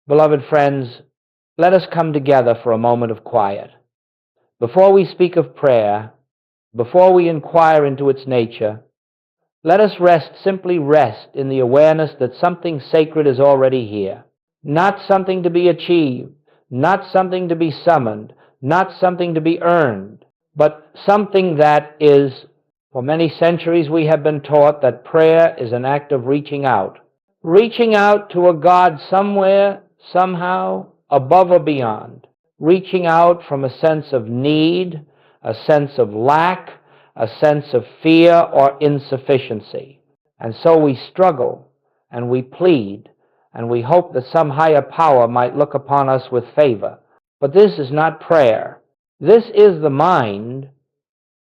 Beloved friends, let us come together for a moment of quiet. Before we speak of prayer, before we inquire into its nature, let us simply rest in the awareness that something sacred is already here. Not something to be achieved, not something to be summoned, not something to be earned, but something that is, for many centuries we have been taught that prayer is an act of reaching out to a God somewhere, somehow, above or beyond, reaching out from a sense of need, a sense of lack, a sense of fear or insufficiency. And so we struggle and we plead and we hope that some higher power might look upon us with favor. But this is not prayer. This is the mind,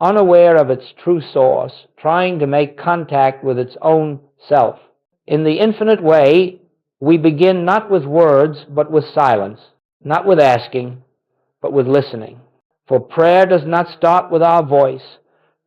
unaware of its true source, trying to make contact with its own self. In the infinite way, we begin not with words, but with silence, not with asking, but with listening. For prayer does not start with our voice.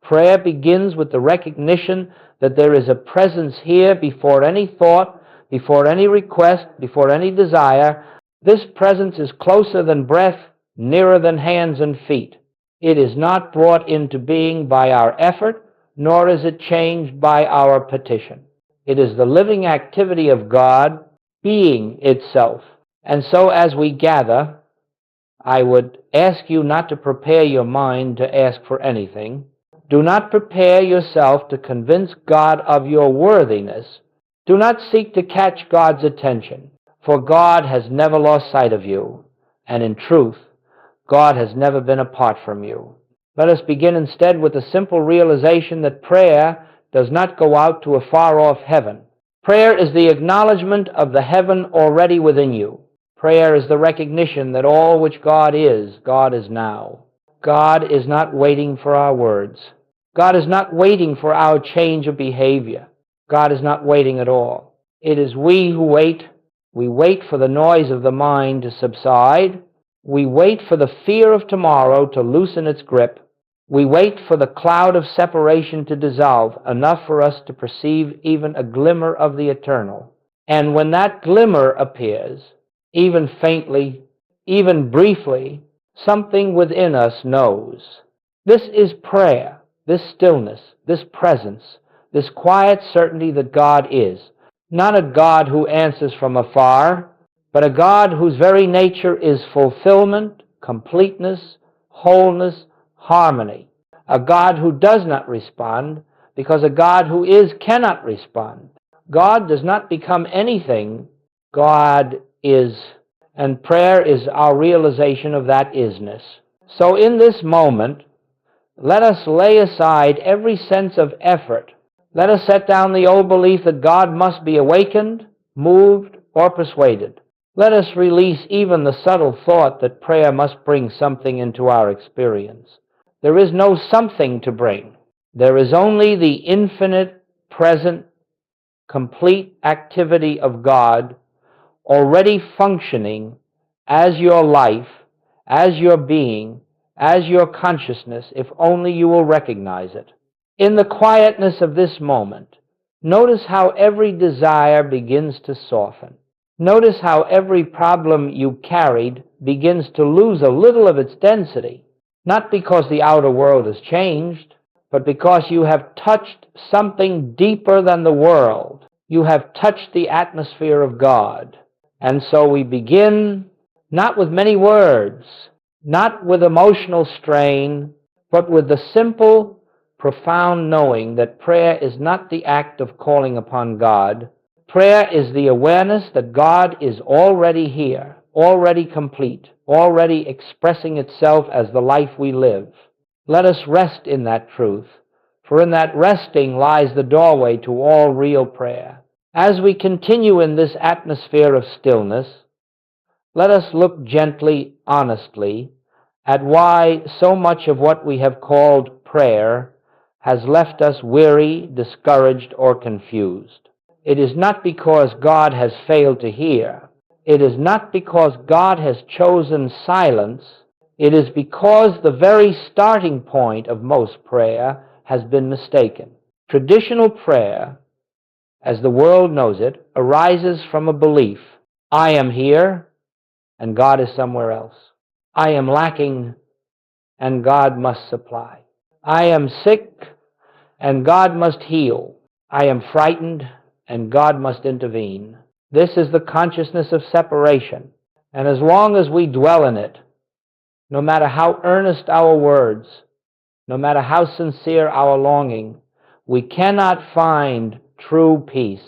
Prayer begins with the recognition that there is a presence here before any thought, before any request, before any desire. This presence is closer than breath, nearer than hands and feet. It is not brought into being by our effort, nor is it changed by our petition. It is the living activity of God being itself. And so as we gather, I would ask you not to prepare your mind to ask for anything. Do not prepare yourself to convince God of your worthiness. Do not seek to catch God's attention, for God has never lost sight of you, and in truth, God has never been apart from you. Let us begin instead with the simple realization that prayer does not go out to a far-off heaven. Prayer is the acknowledgement of the heaven already within you. Prayer is the recognition that all which God is now. God is not waiting for our words. God is not waiting for our change of behavior. God is not waiting at all. It is we who wait. We wait for the noise of the mind to subside. We wait for the fear of tomorrow to loosen its grip. We wait for the cloud of separation to dissolve, enough for us to perceive even a glimmer of the eternal. And when that glimmer appears, even faintly, even briefly, something within us knows. This is prayer, this stillness, this presence, this quiet certainty that God is. Not a God who answers from afar, but a God whose very nature is fulfillment, completeness, wholeness, harmony. A God who does not respond, because a God who is cannot respond. God does not become anything. God is, and prayer is our realization of that isness. So in this moment, let us lay aside every sense of effort. Let us set down the old belief that God must be awakened, moved, or persuaded. Let us release even the subtle thought that prayer must bring something into our experience. There is no something to bring. There is only the infinite, present, complete activity of God already functioning as your life, as your being, as your consciousness, if only you will recognize it. In the quietness of this moment, notice how every desire begins to soften. Notice how every problem you carried begins to lose a little of its density, not because the outer world has changed, but because you have touched something deeper than the world. You have touched the atmosphere of God. And so we begin not with many words, not with emotional strain, but with the simple, profound knowing that prayer is not the act of calling upon God. Prayer is the awareness that God is already here, already complete, already expressing itself as the life we live. Let us rest in that truth, for in that resting lies the doorway to all real prayer. As we continue in this atmosphere of stillness, let us look gently, honestly, at why so much of what we have called prayer has left us weary, discouraged, or confused. It is not because God has failed to hear. It is not because God has chosen silence. It is because the very starting point of most prayer has been mistaken. Traditional prayer, as the world knows it, arises from a belief I am here, and God is somewhere else. I am lacking, and God must supply. I am sick, and God must heal. I am frightened, and God must intervene. This is the consciousness of separation, and as long as we dwell in it, no matter how earnest our words, no matter how sincere our longing, we cannot find true peace.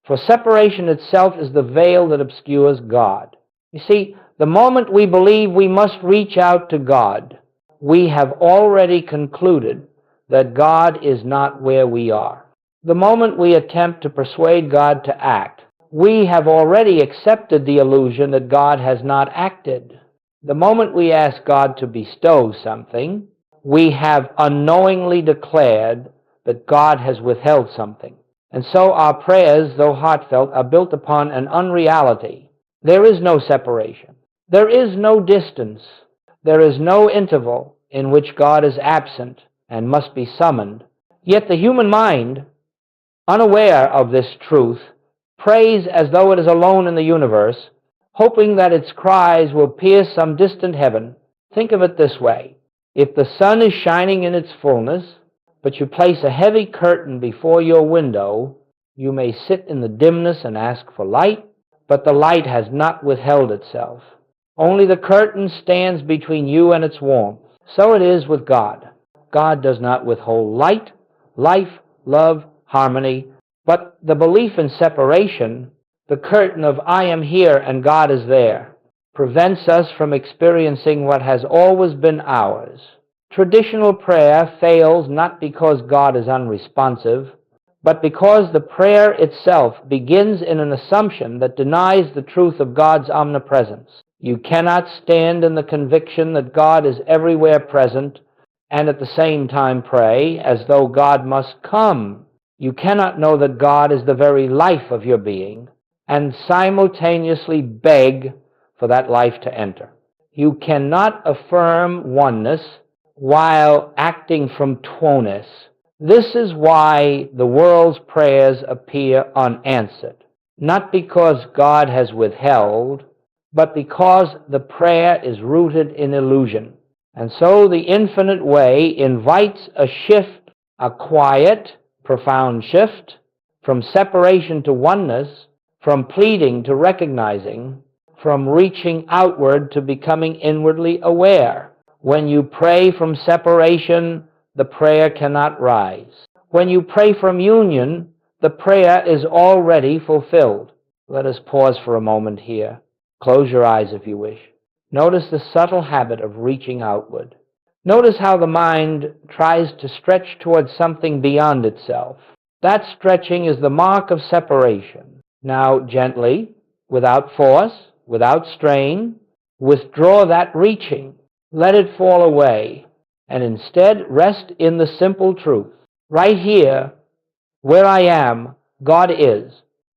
For separation itself is the veil that obscures God. You see, the moment we believe we must reach out to God, we have already concluded that God is not where we are. The moment we attempt to persuade God to act, we have already accepted the illusion that God has not acted. The moment we ask God to bestow something, we have unknowingly declared that God has withheld something. And so our prayers, though heartfelt, are built upon an unreality. There is no separation. There is no distance. There is no interval in which God is absent and must be summoned. Yet the human mind, unaware of this truth, prays as though it is alone in the universe, hoping that its cries will pierce some distant heaven. Think of it this way. If the sun is shining in its fullness, but you place a heavy curtain before your window, you may sit in the dimness and ask for light, but the light has not withheld itself. Only the curtain stands between you and its warmth. So it is with God. God does not withhold light, life, love, harmony, but the belief in separation, the curtain of I am here and God is there, prevents us from experiencing what has always been ours. Traditional prayer fails not because God is unresponsive, but because the prayer itself begins in an assumption that denies the truth of God's omnipresence. You cannot stand in the conviction that God is everywhere present and at the same time pray as though God must come. You cannot know that God is the very life of your being and simultaneously beg for that life to enter. You cannot affirm oneness while acting from twoness. This is why the world's prayers appear unanswered, not because God has withheld, but because the prayer is rooted in illusion. And so the infinite way invites a shift, a quiet, profound shift, from separation to oneness, from pleading to recognizing, from reaching outward to becoming inwardly aware. When you pray from separation, the prayer cannot rise. When you pray from union, the prayer is already fulfilled. Let us pause for a moment here. Close your eyes if you wish. Notice the subtle habit of reaching outward. Notice how the mind tries to stretch towards something beyond itself. That stretching is the mark of separation. Now, gently, without force, without strain, withdraw that reaching. Let it fall away, and instead rest in the simple truth. Right here, where I am, God is,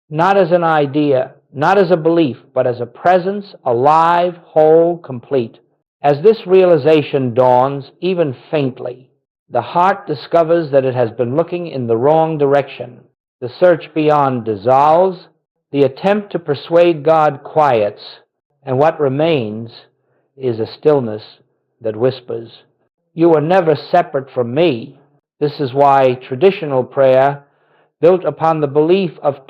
not as an idea, not as a belief, but as a presence, alive, whole, complete. As this realization dawns, even faintly, the heart discovers that it has been looking in the wrong direction. The search beyond dissolves, the attempt to persuade God quiets, and what remains is a stillness that whispers, "You are never separate from me." This is why traditional prayer, built upon the belief of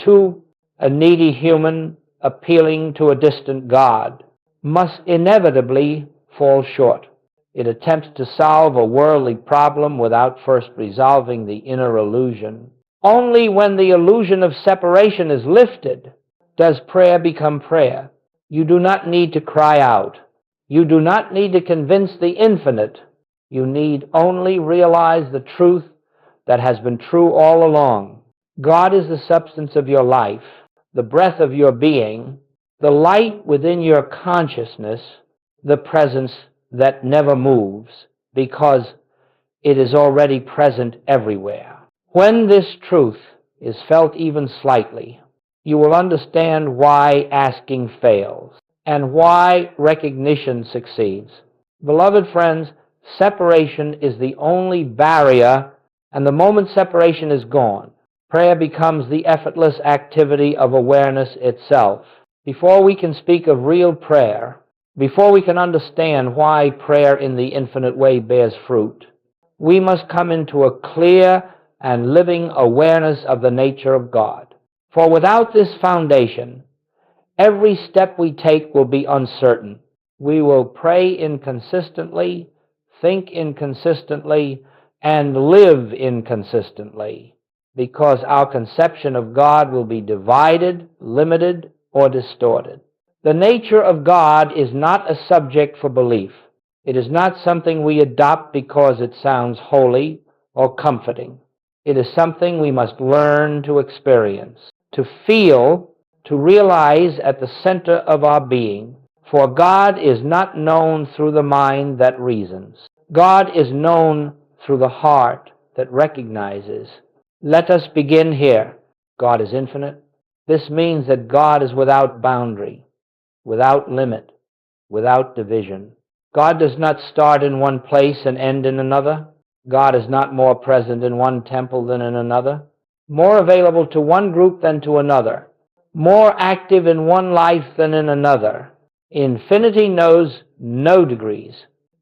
a needy human appealing to a distant God, must inevitably fall short. It attempts to solve a worldly problem without first resolving the inner illusion. Only when the illusion of separation is lifted does prayer become prayer. You do not need to cry out. You do not need to convince the infinite. You need only realize the truth that has been true all along. God is the substance of your life, the breath of your being, the light within your consciousness, the presence that never moves, because it is already present everywhere. When this truth is felt even slightly, you will understand why asking fails and why recognition succeeds. Beloved friends, separation is the only barrier, and the moment separation is gone, prayer becomes the effortless activity of awareness itself. Before we can speak of real prayer, before we can understand why prayer in the infinite way bears fruit, we must come into a clear and living awareness of the nature of God. For without this foundation, every step we take will be uncertain. We will pray inconsistently, think inconsistently, and live inconsistently, because our conception of God will be divided, limited, or distorted. The nature of God is not a subject for belief. It is not something we adopt because it sounds holy or comforting. It is something we must learn to experience, to feel, to realize at the center of our being. For God is not known through the mind that reasons. God is known through the heart that recognizes. Let us begin here. God is infinite. This means that God is without boundary, without limit, without division. God does not start in one place and end in another. God is not more present in one temple than in another, more available to one group than to another, more active in one life than in another. Infinity knows no degrees.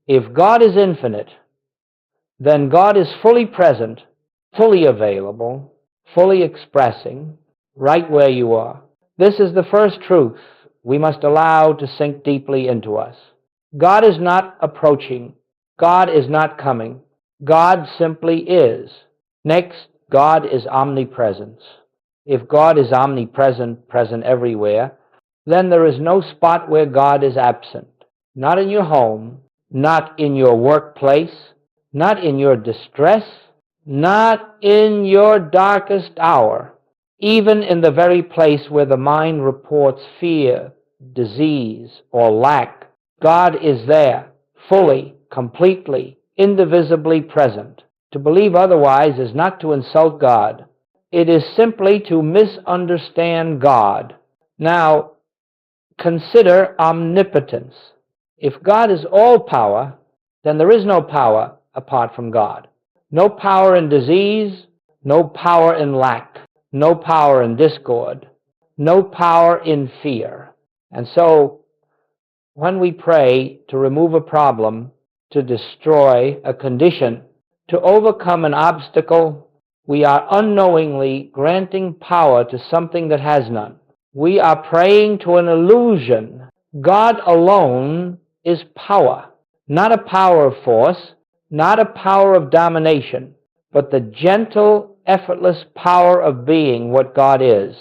If God is infinite, then God is fully present, fully available, fully expressing, right where you are. This is the first truth we must allow to sink deeply into us. God is not approaching. God is not coming. God simply is. Next, God is omnipresence. If God is omnipresent, present everywhere, then there is no spot where God is absent. Not in your home, not in your workplace, not in your distress, not in your darkest hour, even in the very place where the mind reports fear, disease, or lack. God is there, fully, completely, indivisibly present. To believe otherwise is not to insult God. It is simply to misunderstand God. Now, consider omnipotence. If God is all power, then there is no power apart from God. No power in disease, no power in lack, no power in discord, no power in fear. And so, when we pray to remove a problem, to destroy a condition, to overcome an obstacle, we are unknowingly granting power to something that has none. We are praying to an illusion. God alone is power, not a power of force, not a power of domination, but the gentle, effortless power of being what God is.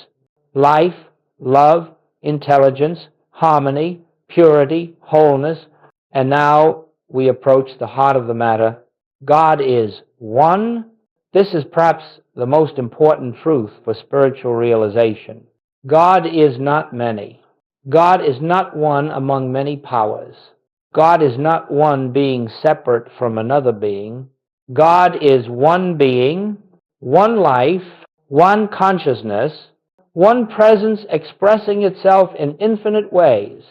Life, love, intelligence, harmony, purity, wholeness, and now we approach the heart of the matter. God is one. This is perhaps the most important truth for spiritual realization. God is not many. God is not one among many powers. God is not one being separate from another being. God is one being, one life, one consciousness, one presence expressing itself in infinite ways.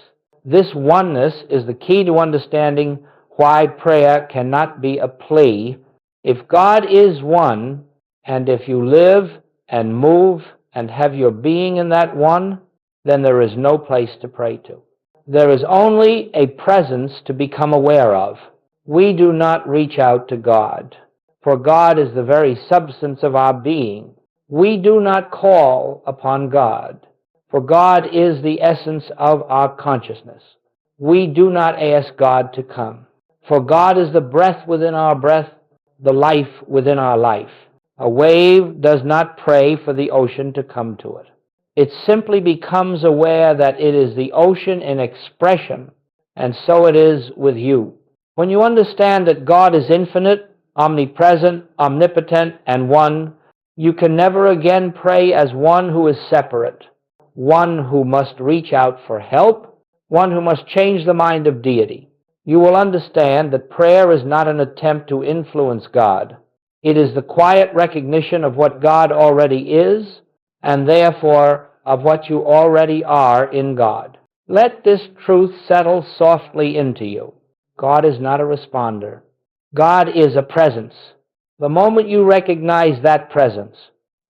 This oneness is the key to understanding why prayer cannot be a plea. If God is one, and if you live and move and have your being in that one, then there is no place to pray to. There is only a presence to become aware of. We do not reach out to God, for God is the very substance of our being. We do not call upon God, for God is the essence of our consciousness. We do not ask God to come, for God is the breath within our breath, the life within our life. A wave does not pray for the ocean to come to it. It simply becomes aware that it is the ocean in expression, and so it is with you. When you understand that God is infinite, omnipresent, omnipotent, and one, you can never again pray as one who is separate, one who must reach out for help, one who must change the mind of deity. You will understand that prayer is not an attempt to influence God. It is the quiet recognition of what God already is, and therefore of what you already are in God. Let this truth settle softly into you. God is not a responder. God is a presence. The moment you recognize that presence,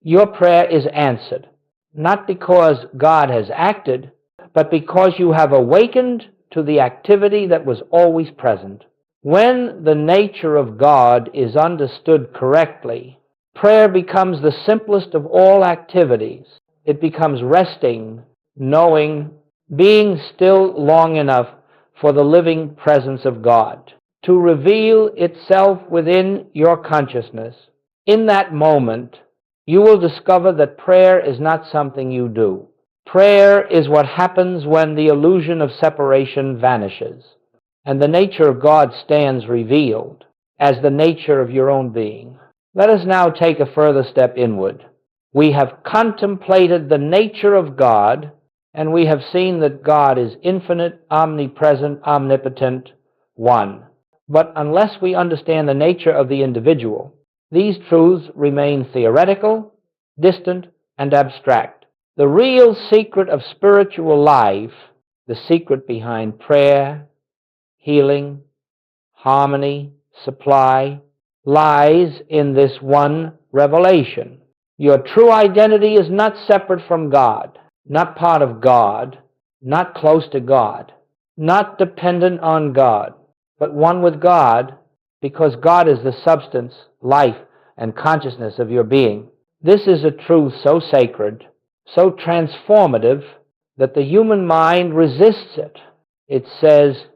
your prayer is answered, not because God has acted, but because you have awakened to the activity that was always present. When the nature of God is understood correctly, prayer becomes the simplest of all activities. It becomes resting, knowing, being still long enough for the living presence of God to reveal itself within your consciousness. In that moment, you will discover that prayer is not something you do. Prayer is what happens when the illusion of separation vanishes, and the nature of God stands revealed as the nature of your own being. Let us now take a further step inward. We have contemplated the nature of God, and we have seen that God is infinite, omnipresent, omnipotent, one. But unless we understand the nature of the individual, these truths remain theoretical, distant, and abstract. The real secret of spiritual life, the secret behind prayer, healing, harmony, supply, lies in this one revelation. Your true identity is not separate from God, not part of God, not close to God, not dependent on God, but one with God, because God is the substance, life, and consciousness of your being. This is a truth so sacred, so transformative, that the human mind resists it. It says,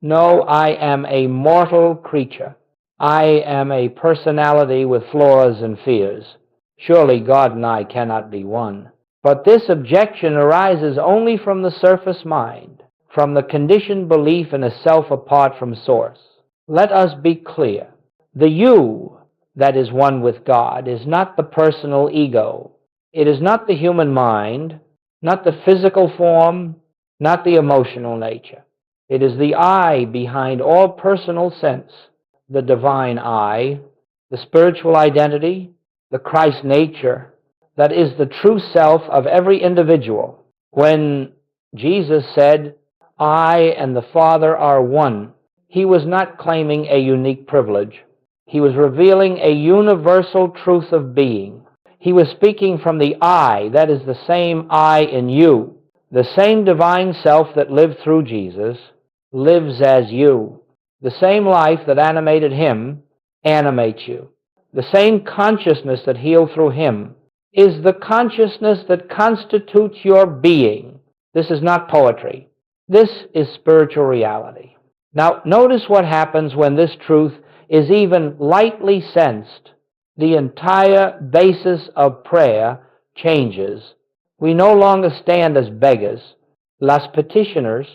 "No, I am a mortal creature. I am a personality with flaws and fears. Surely God and I cannot be one." But this objection arises only from the surface mind, from the conditioned belief in a self apart from Source. Let us be clear. The you that is one with God is not the personal ego. It is not the human mind, not the physical form, not the emotional nature. It is the I behind all personal sense, the divine I, the spiritual identity, the Christ nature, that is the true self of every individual. When Jesus said, "I and the Father are one," he was not claiming a unique privilege. He was revealing a universal truth of being. He was speaking from the I, that is the same I in you. The same divine self that lived through Jesus lives as you. The same life that animated him animates you. The same consciousness that healed through him is the consciousness that constitutes your being. This is not poetry. This is spiritual reality. Now, notice what happens when this truth is even lightly sensed. The entire basis of prayer changes. We no longer stand as beggars, as petitioners,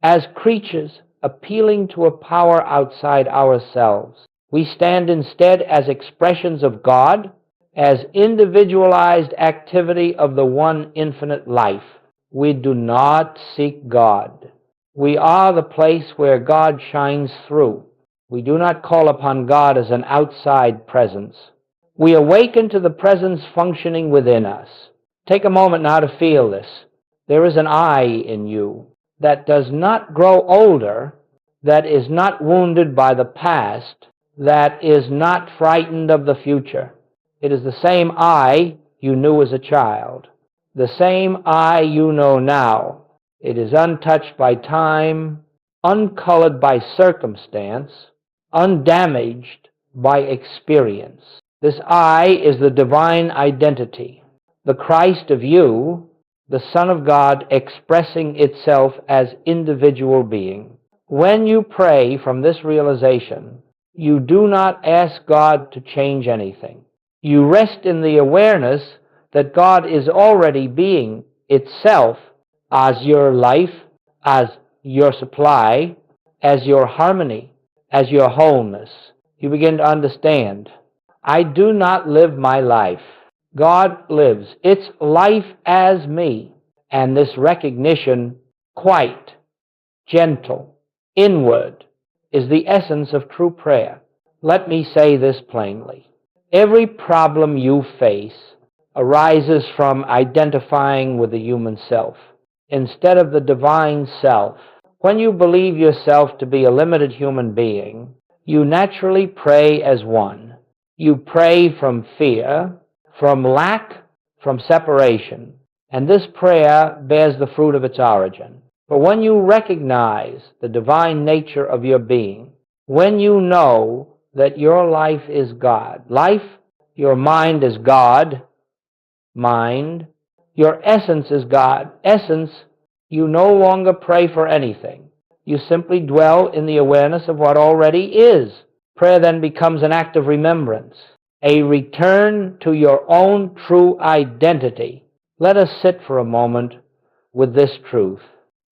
as creatures appealing to a power outside ourselves. We stand instead as expressions of God, as individualized activity of the one infinite life. We do not seek God. We are the place where God shines through. We do not call upon God as an outside presence. We awaken to the presence functioning within us. Take a moment now to feel this. There is an I in you that does not grow older, that is not wounded by the past, that is not frightened of the future. It is the same I you knew as a child, the same I you know now. It is untouched by time, uncolored by circumstance, undamaged by experience. This I is the divine identity, the Christ of you, the Son of God expressing itself as individual being. When you pray from this realization, you do not ask God to change anything. You rest in the awareness that God is already being itself as your life, as your supply, as your harmony, as your wholeness. You begin to understand, I do not live my life. God lives. It's life as me. And this recognition, quite gentle, inward, is the essence of true prayer. Let me say this plainly. Every problem you face arises from identifying with the human self instead of the divine self. When you believe yourself to be a limited human being, you naturally pray as one. You pray from fear, from lack, from separation. and this prayer bears the fruit of its origin. For when you recognize the divine nature of your being, when you know that your life is God, life, your mind is God, mind, your essence is God, essence, you no longer pray for anything. You simply dwell in the awareness of what already is. Prayer then becomes an act of remembrance, a return to your own true identity. Let us sit for a moment with this truth.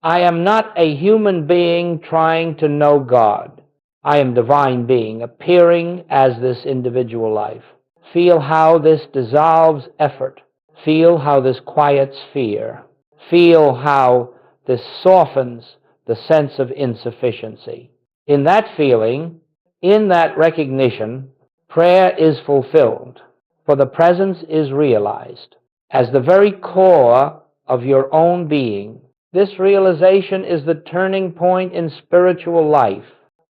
I am not a human being trying to know God. I am divine being appearing as this individual life. Feel how this dissolves effort. Feel how this quiets fear. Feel how this softens the sense of insufficiency. In that feeling, in that recognition, prayer is fulfilled, for the presence is realized as the very core of your own being. This realization is the turning point in spiritual life.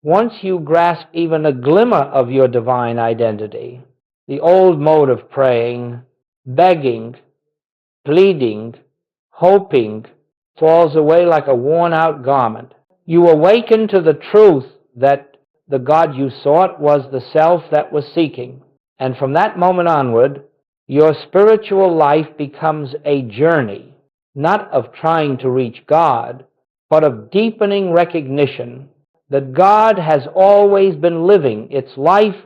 Once you grasp even a glimmer of your divine identity, the old mode of praying, begging, pleading, hoping, falls away like a worn-out garment. You awaken to the truth that the God you sought was the self that was seeking. And from that moment onward, your spiritual life becomes a journey, not of trying to reach God, but of deepening recognition that God has always been living. Its life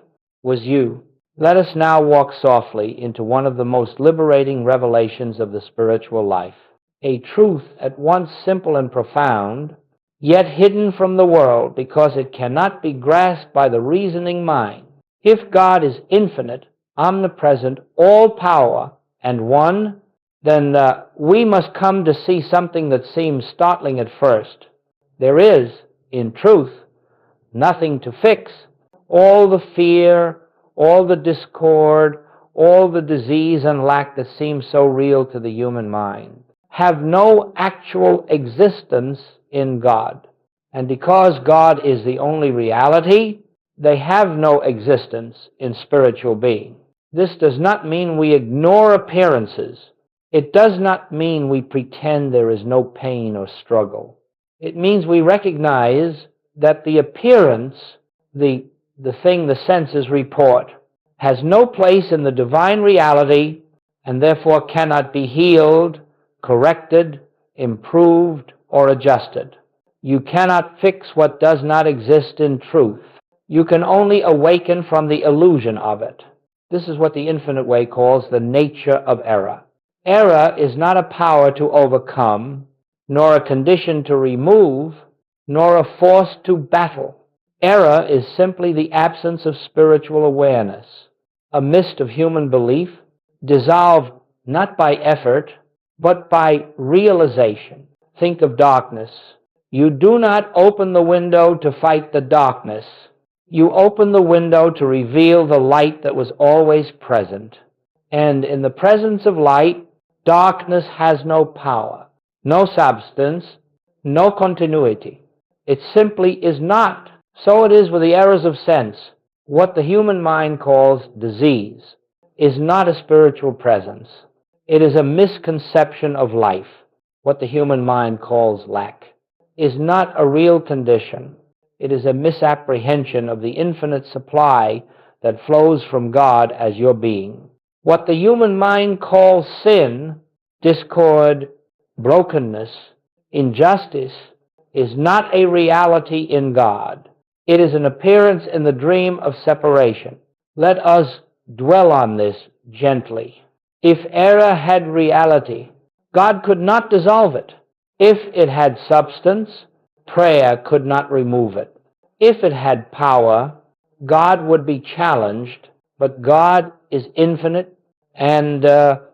was you. Let us now walk softly into one of the most liberating revelations of the spiritual life, a truth at once simple and profound, yet hidden from the world because it cannot be grasped by the reasoning mind. If God is infinite, omnipresent, all-power, and one, then we must come to see something that seems startling at first. There is, in truth, nothing to fix. All the fear, all the discord, all the disease and lack that seems so real to the human mind have no actual existence in God. And because God is the only reality, they have no existence in spiritual being. This does not mean we ignore appearances. It does not mean we pretend there is no pain or struggle. It means we recognize that the appearance, the thing the senses report, has no place in the divine reality and therefore cannot be healed, corrected, improved, or adjusted. You cannot fix what does not exist in truth. You can only awaken from the illusion of it. This is what the Infinite Way calls the nature of error. Error is not a power to overcome, nor a condition to remove, nor a force to battle. Error is simply the absence of spiritual awareness, a mist of human belief, dissolved not by effort, but by realization. Think of darkness. You do not open the window to fight the darkness. You open the window to reveal the light that was always present. And in the presence of light, darkness has no power, no substance, no continuity. It simply is not. So it is with the errors of sense. What the human mind calls disease is not a spiritual presence. It is a misconception of life. What the human mind calls lack is not a real condition. It is a misapprehension of the infinite supply that flows from God as your being. What the human mind calls sin, discord, brokenness, injustice, is not a reality in God. It is an appearance in the dream of separation. Let us dwell on this gently. If error had reality, God could not dissolve it. If it had substance, prayer could not remove it. If it had power, God would be challenged, but God is infinite, and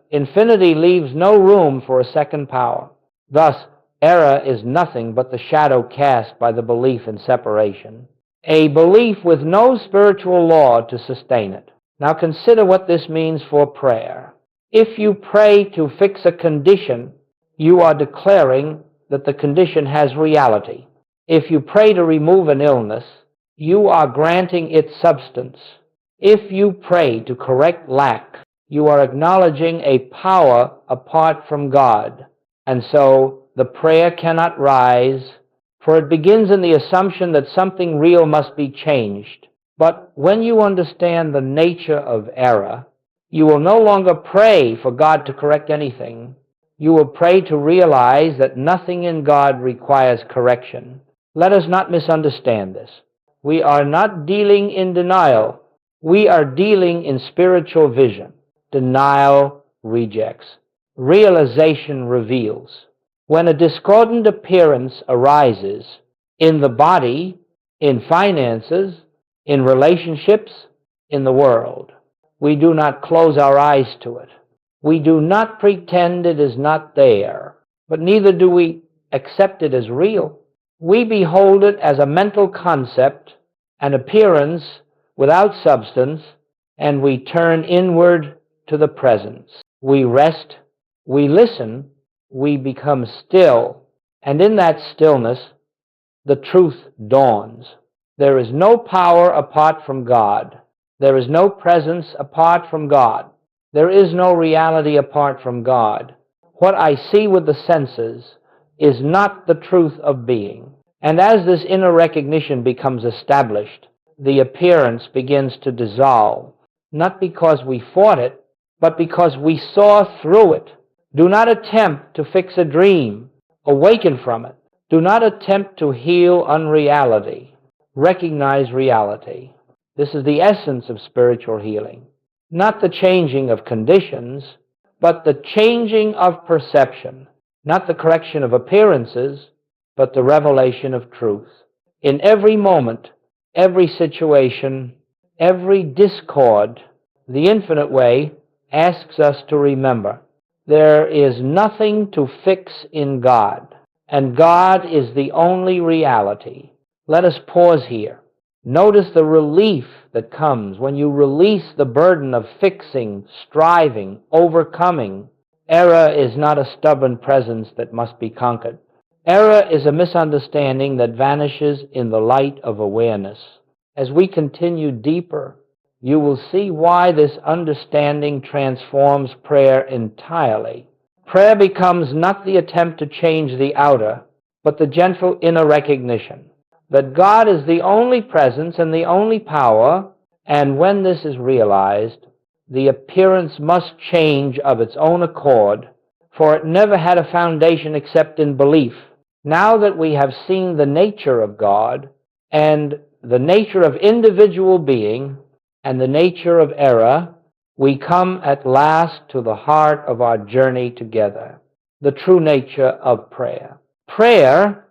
infinity leaves no room for a second power. Thus, error is nothing but the shadow cast by the belief in separation, a belief with no spiritual law to sustain it. Now consider what this means for prayer. If you pray to fix a condition, you are declaring that the condition has reality. If you pray to remove an illness, you are granting its substance. If you pray to correct lack, You are acknowledging a power apart from God. And so the prayer cannot rise, for it begins in the assumption that something real must be changed. But when you understand the nature of error, you will no longer pray for God to correct anything. You will pray to realize that nothing in God requires correction. Let us not misunderstand this. We are not dealing in denial. We are dealing in spiritual vision. Denial rejects. Realization reveals. When a discordant appearance arises in the body, in finances, in relationships, in the world, we do not close our eyes to it. We do not pretend it is not there, but neither do we accept it as real. We behold it as a mental concept, an appearance without substance, and we turn inward to the presence. We rest, we listen, we become still, and in that stillness, the truth dawns. There is no power apart from God. There is no presence apart from God. There is no reality apart from God. What I see with the senses is not the truth of being. And as this inner recognition becomes established, the appearance begins to dissolve, not because we fought it, but because we saw through it. Do not attempt to fix a dream. Awaken from it. Do not attempt to heal unreality. Recognize reality. This is the essence of spiritual healing. Not the changing of conditions, but the changing of perception. Not the correction of appearances, but the revelation of truth. In every moment, every situation, every discord, the infinite way asks us to remember there is nothing to fix in God, and God is the only reality. Let us pause here. Notice the relief that comes when you release the burden of fixing, striving, overcoming. Error is not a stubborn presence that must be conquered. Error is a misunderstanding that vanishes in the light of awareness. As we continue deeper, you will see why this understanding transforms prayer entirely. Prayer becomes not the attempt to change the outer, but the gentle inner recognition that God is the only presence and the only power, and when this is realized, the appearance must change of its own accord, for it never had a foundation except in belief. Now that we have seen the nature of God and the nature of individual being and the nature of error, we come at last to the heart of our journey together, the true nature of prayer. Prayer,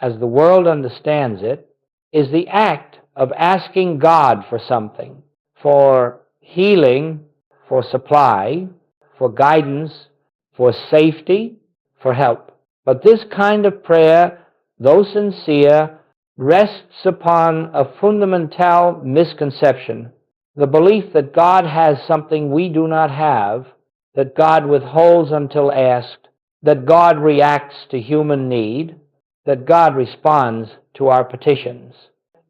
as the world understands it, is the act of asking God for something, for healing, for supply, for guidance, for safety, for help. But this kind of prayer, though sincere, rests upon a fundamental misconception, the belief that God has something we do not have, that God withholds until asked, that God reacts to human need, that God responds to our petitions.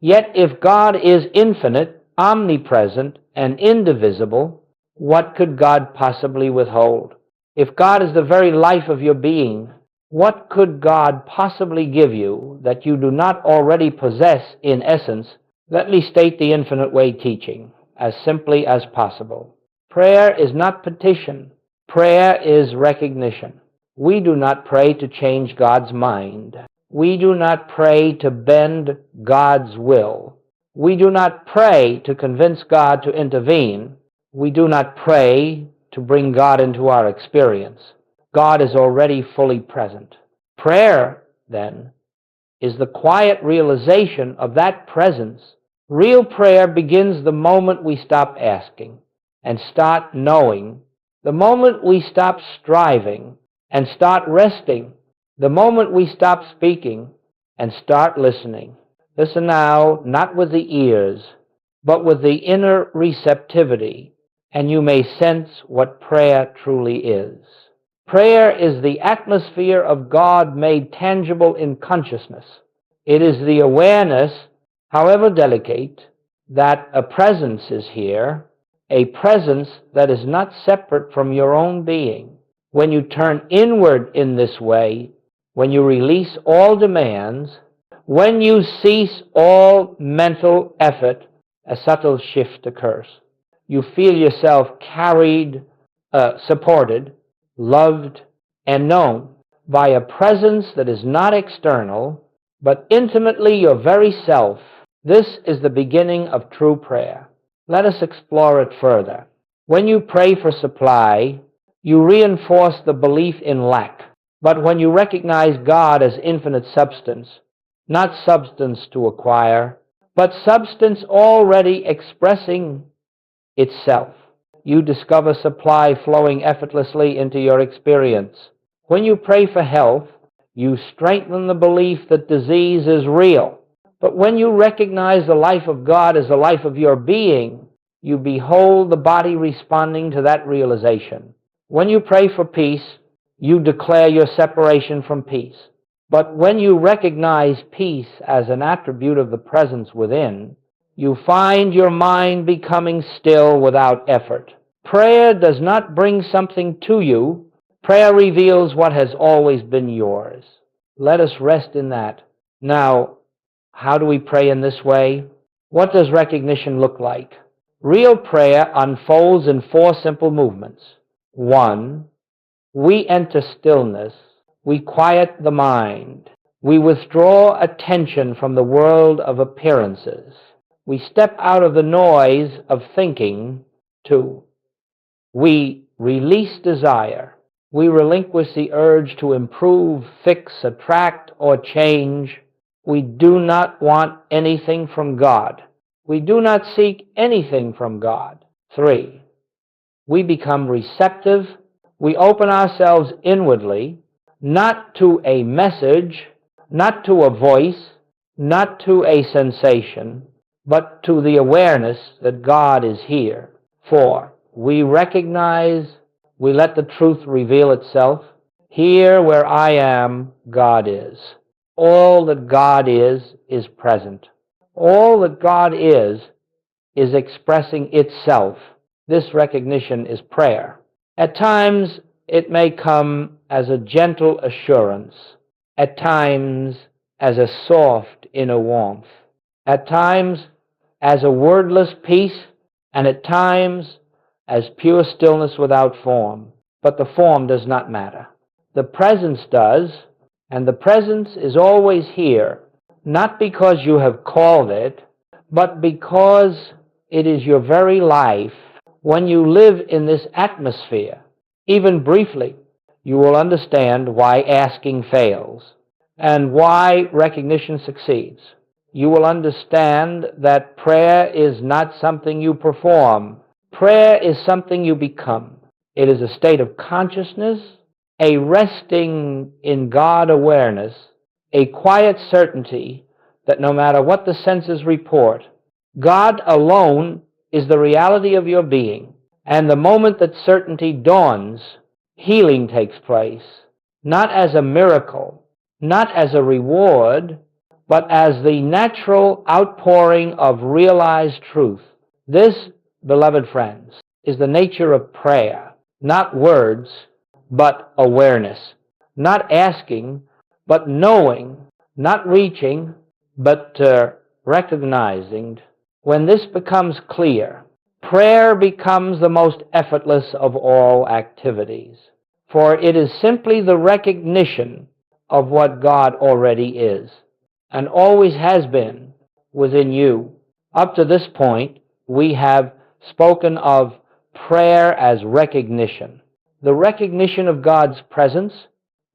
Yet if God is infinite, omnipresent, and indivisible, what could God possibly withhold? If God is the very life of your being, what could God possibly give you that you do not already possess in essence? Let me state the infinite way teaching as simply as possible. Prayer is not petition. Prayer is recognition. We do not pray to change God's mind. We do not pray to bend God's will. We do not pray to convince God to intervene. We do not pray to bring God into our experience. God is already fully present. Prayer, then, is the quiet realization of that presence. Real prayer begins the moment we stop asking and start knowing, the moment we stop striving and start resting, the moment we stop speaking and start listening. Listen now, not with the ears, but with the inner receptivity, and you may sense what prayer truly is. Prayer is the atmosphere of God made tangible in consciousness. It is the awareness, however delicate, that a presence is here, a presence that is not separate from your own being. When you turn inward in this way, when you release all demands, when you cease all mental effort, a subtle shift occurs. You feel yourself carried, supported, loved, and known by a presence that is not external, but intimately your very self. This is the beginning of true prayer. Let us explore it further. When you pray for supply, you reinforce the belief in lack. But when you recognize God as infinite substance, not substance to acquire, but substance already expressing itself, you discover supply flowing effortlessly into your experience. When you pray for health, you strengthen the belief that disease is real. But when you recognize the life of God as the life of your being, you behold the body responding to that realization. When you pray for peace, you declare your separation from peace. But when you recognize peace as an attribute of the presence within, you find your mind becoming still without effort. Prayer does not bring something to you. Prayer reveals what has always been yours. Let us rest in that. Now, how do we pray in this way? What does recognition look like? Real prayer unfolds in 4 simple movements. 1, we enter stillness. We quiet the mind. We withdraw attention from the world of appearances. We step out of the noise of thinking. 2, we release desire. We relinquish the urge to improve, fix, attract, or change. We do not want anything from God. We do not seek anything from God. 3, we become receptive. We open ourselves inwardly, not to a message, not to a voice, not to a sensation, but to the awareness that God is here. 4, we recognize, we let the truth reveal itself. Here where I am, God is. All that God is present. All that God is expressing itself. This recognition is prayer. At times, it may come as a gentle assurance. At times, as a soft inner warmth. At times, as a wordless peace, and at times, as pure stillness without form. But the form does not matter. The presence does, and the presence is always here, not because you have called it, but because it is your very life. When you live in this atmosphere, even briefly, you will understand why asking fails and why recognition succeeds. You will understand that prayer is not something you perform. Prayer is something you become. It is a state of consciousness, a resting in God awareness, a quiet certainty that no matter what the senses report, God alone is the reality of your being. And the moment that certainty dawns, healing takes place, not as a miracle, not as a reward, but as the natural outpouring of realized truth. This, beloved friends, is the nature of prayer. Not words, but awareness. Not asking, but knowing. Not reaching, but recognizing. When this becomes clear, prayer becomes the most effortless of all activities, for it is simply the recognition of what God already is and always has been within you. Up to this point, we have spoken of prayer as recognition, the recognition of God's presence,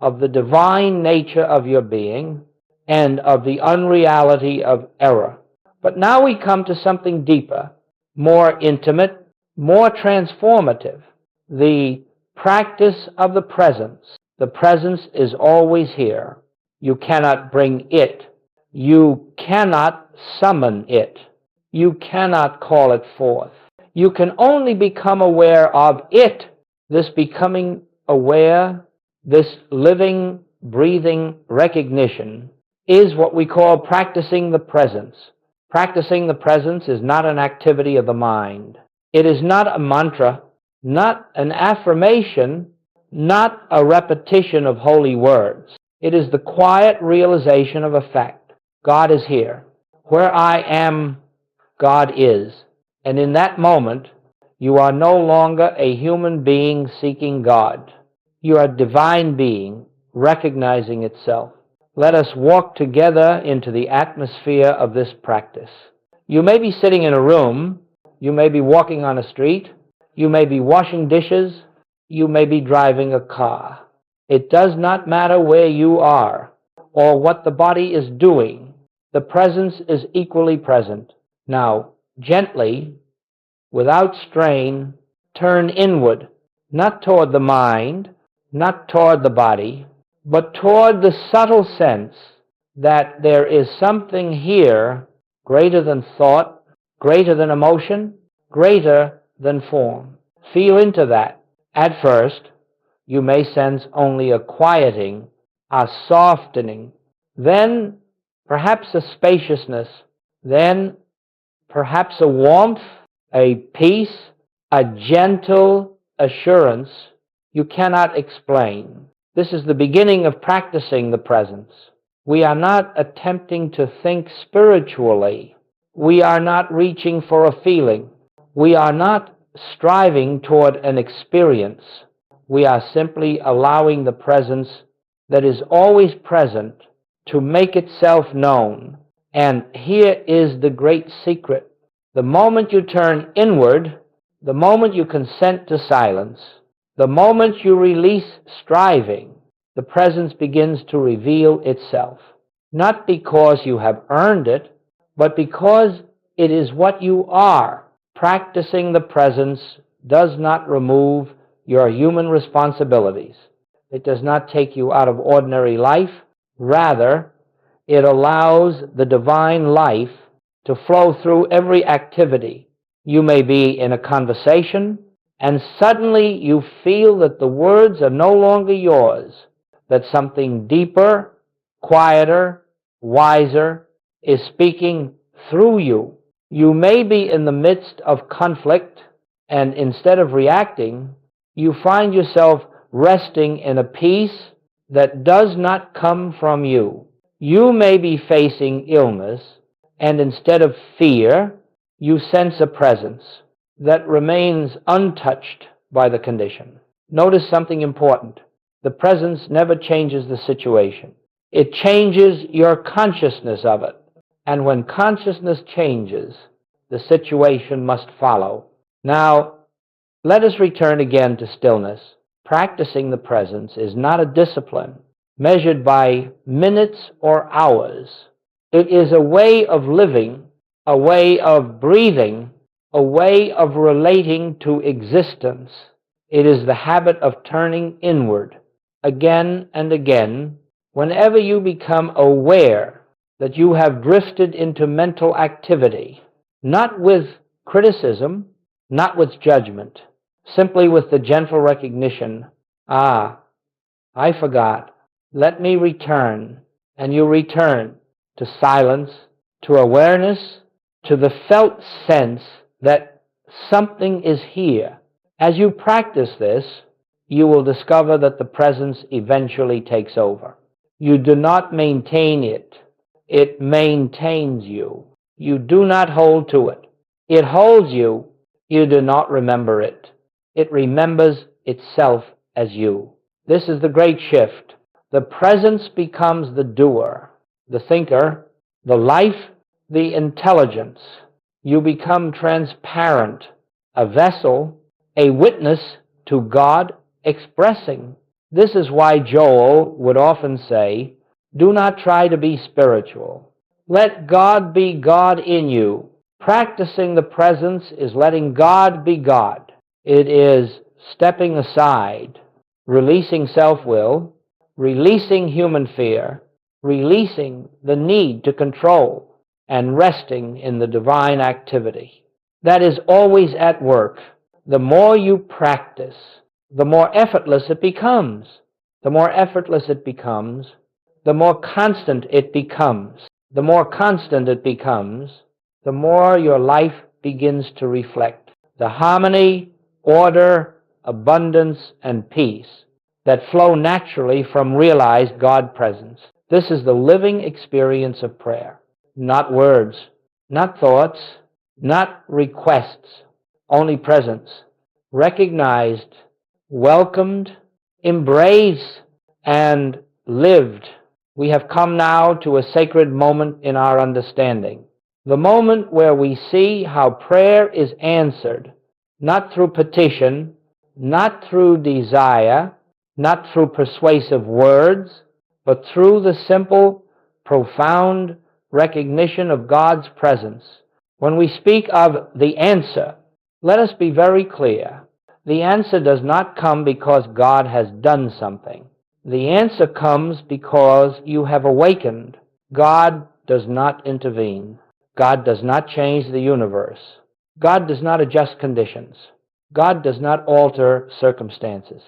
of the divine nature of your being, and of the unreality of error. But now we come to something deeper, more intimate, more transformative, the practice of the presence. The presence is always here. You cannot bring it. You cannot summon it. You cannot call it forth. You can only become aware of it. This becoming aware, this living, breathing recognition is what we call practicing the presence. Practicing the presence is not an activity of the mind. It is not a mantra, not an affirmation, not a repetition of holy words. It is the quiet realization of a fact. God is here. Where I am, God is. And in that moment, you are no longer a human being seeking God. You are a divine being recognizing itself. Let us walk together into the atmosphere of this practice. You may be sitting in a room, you may be walking on a street, you may be washing dishes, you may be driving a car. It does not matter where you are or what the body is doing. The presence is equally present. Now, gently, without strain, turn inward, not toward the mind, not toward the body, but toward the subtle sense that there is something here greater than thought, greater than emotion, greater than form. Feel into that. At first, you may sense only a quieting, a softening, then perhaps a spaciousness, then perhaps a warmth, a peace, a gentle assurance you cannot explain. This is the beginning of practicing the presence. We are not attempting to think spiritually. We are not reaching for a feeling. We are not striving toward an experience. We are simply allowing the presence that is always present to make itself known. And here is the great secret. The moment you turn inward, the moment you consent to silence, the moment you release striving, the presence begins to reveal itself. Not because you have earned it, but because it is what you are. Practicing the presence does not remove your human responsibilities. It does not take you out of ordinary life. Rather, it allows the divine life to flow through every activity. You may be in a conversation, and suddenly you feel that the words are no longer yours, that something deeper, quieter, wiser is speaking through you. You may be in the midst of conflict, and instead of reacting, you find yourself resting in a peace that does not come from you. You may be facing illness, and instead of fear, you sense a presence that remains untouched by the condition. Notice something important. The presence never changes the situation. It changes your consciousness of it. And when consciousness changes, the situation must follow. Now, let us return again to stillness. Practicing the presence is not a discipline measured by minutes or hours. It is a way of living, a way of breathing, a way of relating to existence. It is the habit of turning inward again and again whenever you become aware that you have drifted into mental activity, not with criticism, not with judgment, simply with the gentle recognition, I forgot. Let me return. And you return to silence, to awareness, to the felt sense that something is here. As you practice this, you will discover that the presence eventually takes over. You do not maintain it. It maintains you. You do not hold to it. It holds you. You do not remember it. It remembers itself as you. This is the great shift. The presence becomes the doer, the thinker, the life, the intelligence. You become transparent, a vessel, a witness to God expressing. This is why Joel would often say, do not try to be spiritual. Let God be God in you. Practicing the presence is letting God be God. It is stepping aside, releasing self-will, releasing human fear, releasing the need to control, and resting in the divine activity. That is always at work. The more you practice, the more effortless it becomes. The more effortless it becomes, the more constant it becomes. The more constant it becomes, the more your life begins to reflect the harmony, order, abundance, and peace that flow naturally from realized God presence. This is the living experience of prayer. Not words, not thoughts, not requests, only presence. Recognized, welcomed, embraced, and lived. We have come now to a sacred moment in our understanding. The moment where we see how prayer is answered, not through petition, not through desire, not through persuasive words, but through the simple, profound recognition of God's presence. When we speak of the answer, let us be very clear. The answer does not come because God has done something. The answer comes because you have awakened. God does not intervene. God does not change the universe. God does not adjust conditions. God does not alter circumstances.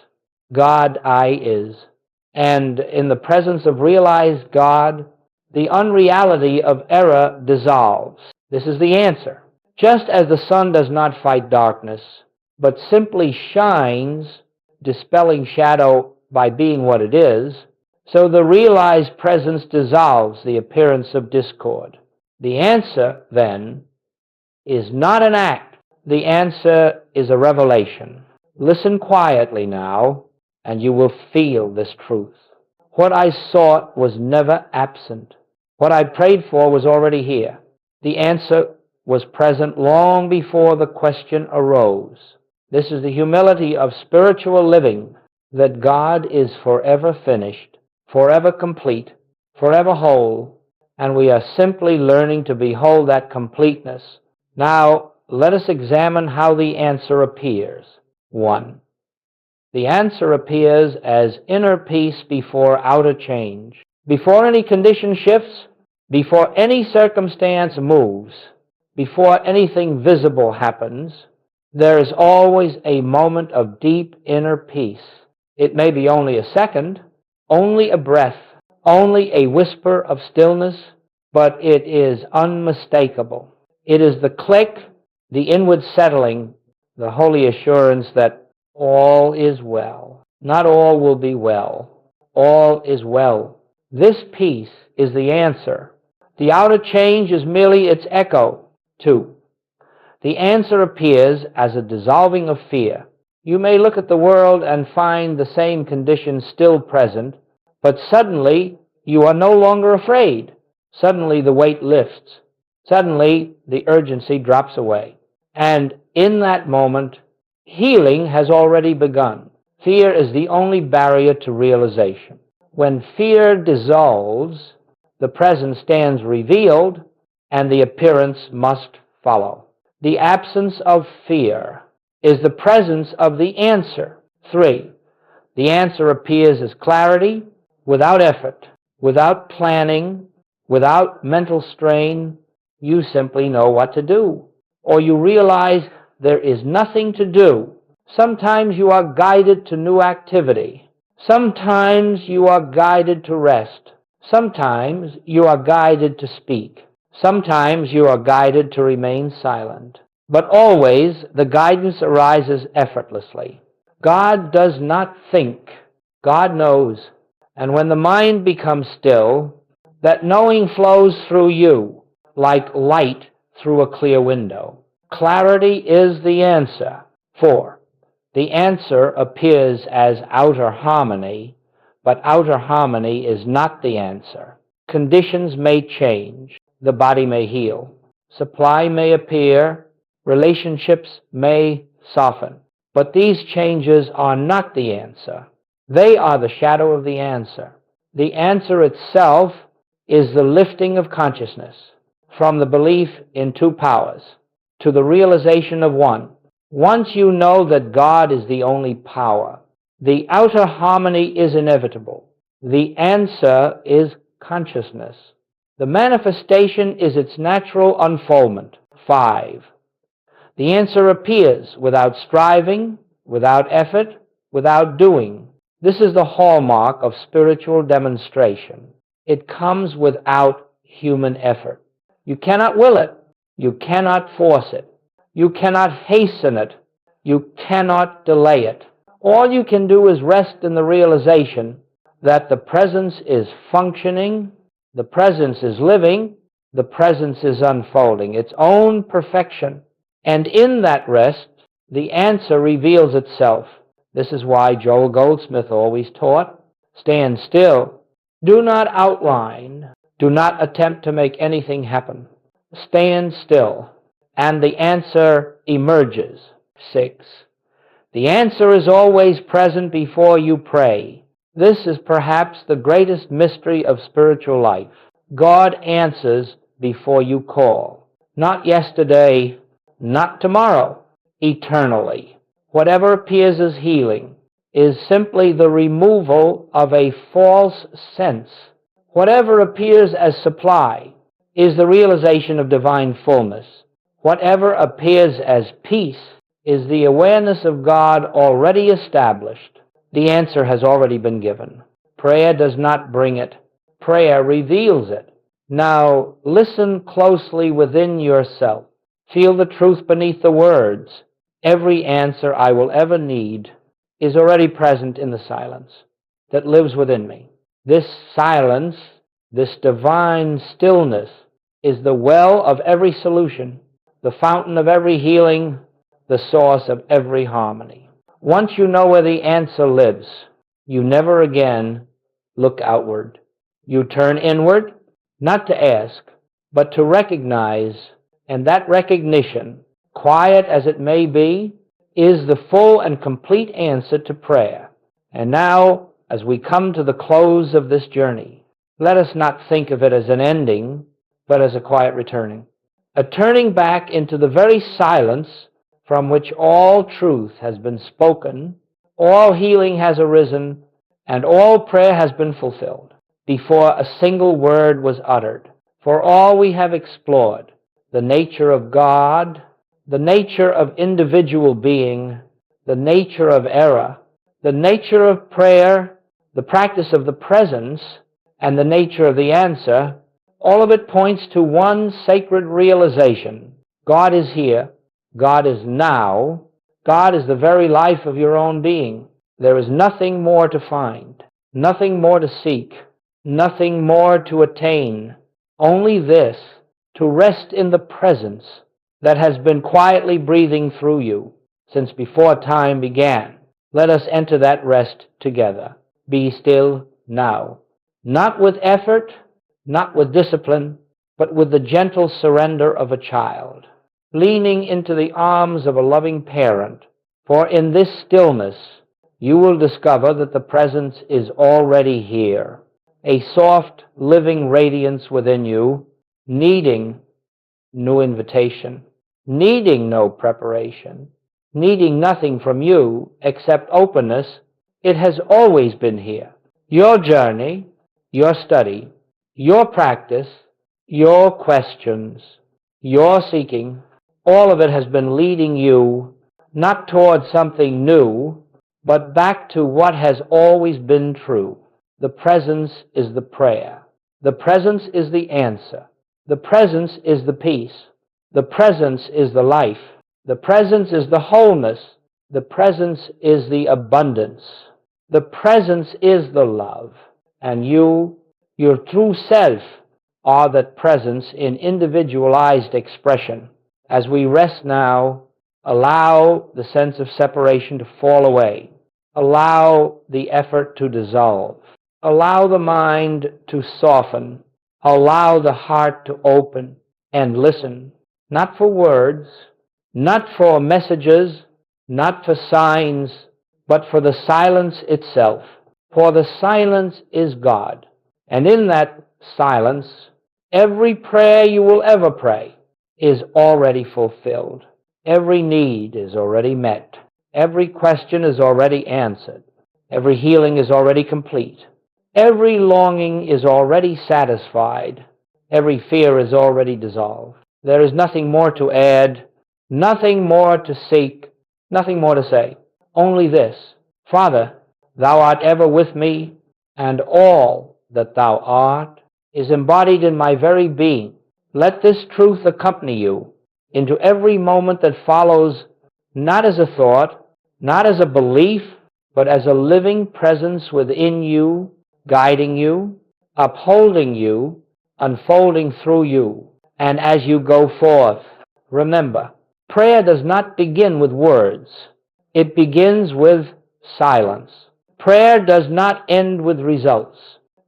God is. And in the presence of realized God, the unreality of error dissolves. This is the answer. Just as the sun does not fight darkness, but simply shines, dispelling shadow by being what it is, so the realized presence dissolves the appearance of discord. The answer, then, is not an act. The answer is a revelation. Listen quietly now, and you will feel this truth. What I sought was never absent. What I prayed for was already here. The answer was present long before the question arose. This is the humility of spiritual living, that God is forever finished, forever complete, forever whole, and we are simply learning to behold that completeness. Now, let us examine how the answer appears. 1. The answer appears as inner peace before outer change. Before any condition shifts, before any circumstance moves, before anything visible happens, there is always a moment of deep inner peace. It may be only a second, only a breath, only a whisper of stillness, but it is unmistakable. It is the click, the inward settling, the holy assurance that all is well. Not all will be well. All is well. This peace is the answer. The outer change is merely its echo. 2. The answer appears as a dissolving of fear. You may look at the world and find the same conditions still present, but suddenly you are no longer afraid. Suddenly the weight lifts. Suddenly the urgency drops away. And in that moment, healing has already begun. Fear is the only barrier to realization. When fear dissolves, the present stands revealed, and the appearance must follow. The absence of fear is the presence of the answer. 3. The answer appears as clarity, without effort, without planning, without mental strain. You simply know what to do, or you realize there is nothing to do. Sometimes you are guided to new activity. Sometimes you are guided to rest. Sometimes you are guided to speak. Sometimes you are guided to remain silent. But always the guidance arises effortlessly. God does not think. God knows. And when the mind becomes still, that knowing flows through you like light through a clear window. Clarity is the answer. 4. The answer appears as outer harmony, but outer harmony is not the answer. Conditions may change. The body may heal. Supply may appear. Relationships may soften. But these changes are not the answer. They are the shadow of the answer. The answer itself is the lifting of consciousness from the belief in two powers to the realization of one. Once you know that God is the only power, the outer harmony is inevitable. The answer is consciousness. The manifestation is its natural unfoldment. 5. The answer appears without striving, without effort, without doing. This is the hallmark of spiritual demonstration. It comes without human effort. You cannot will it. You cannot force it. You cannot hasten it. You cannot delay it. All you can do is rest in the realization that the presence is functioning, the presence is living, the presence is unfolding its own perfection. And in that rest, the answer reveals itself. This is why Joel Goldsmith always taught, stand still. Do not outline. Do not attempt to make anything happen. Stand still, and the answer emerges. 6. The answer is always present before you pray. This is perhaps the greatest mystery of spiritual life. God answers before you call. Not yesterday, not tomorrow, eternally. Whatever appears as healing is simply the removal of a false sense. Whatever appears as supply is the realization of divine fullness. Whatever appears as peace is the awareness of God already established. The answer has already been given. Prayer does not bring it. Prayer reveals it. Now listen closely within yourself. Feel the truth beneath the words. Every answer I will ever need is already present in the silence that lives within me. This silence, this divine stillness, is the well of every solution, the fountain of every healing, the source of every harmony. Once you know where the answer lives, you never again look outward. You turn inward, not to ask, but to recognize, and that recognition, quiet as it may be, is the full and complete answer to prayer. And now, as we come to the close of this journey, let us not think of it as an ending, but as a quiet returning. A turning back into the very silence from which all truth has been spoken, all healing has arisen, and all prayer has been fulfilled before a single word was uttered. For all we have explored, the nature of God, the nature of individual being, the nature of error, the nature of prayer, the practice of the presence, and the nature of the answer, all of it points to one sacred realization. God is here. God is now. God is the very life of your own being. There is nothing more to find, nothing more to seek, nothing more to attain. Only this, to rest in the presence that has been quietly breathing through you since before time began. Let us enter that rest together. Be still now. Not with effort, not with discipline, but with the gentle surrender of a child, leaning into the arms of a loving parent. For in this stillness, you will discover that the presence is already here, a soft, living radiance within you, needing no invitation, needing no preparation, needing nothing from you except openness. It has always been here. Your journey, your study, your practice, your questions, your seeking, all of it has been leading you not towards something new, but back to what has always been true. The presence is the prayer. The presence is the answer. The presence is the peace. The presence is the life. The presence is the wholeness. The presence is the abundance. The presence is the love. And you, your true self, are that presence in individualized expression. As we rest now, allow the sense of separation to fall away. Allow the effort to dissolve. Allow the mind to soften. Allow the heart to open and listen, not for words, not for messages, not for signs, but for the silence itself. For the silence is God. And in that silence, every prayer you will ever pray is already fulfilled. Every need is already met. Every question is already answered. Every healing is already complete. Every longing is already satisfied. Every fear is already dissolved. There is nothing more to add, nothing more to seek, nothing more to say. Only this: Father, thou art ever with me, and all that thou art is embodied in my very being. Let this truth accompany you into every moment that follows, not as a thought, not as a belief, but as a living presence within you, guiding you, upholding you, unfolding through you. And as you go forth, remember, prayer does not begin with words. It begins with silence. Prayer does not end with results.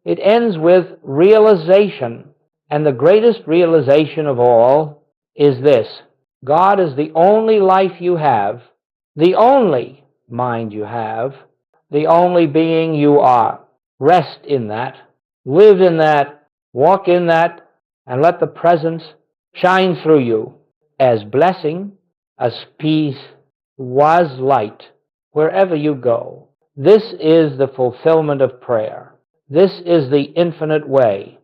It ends with realization. And the greatest realization of all is this: God is the only life you have, the only mind you have, the only being you are. Rest in that, live in that, walk in that, and let the presence shine through you as blessing, as peace, was light wherever you go. This is the fulfillment of prayer. This is the infinite way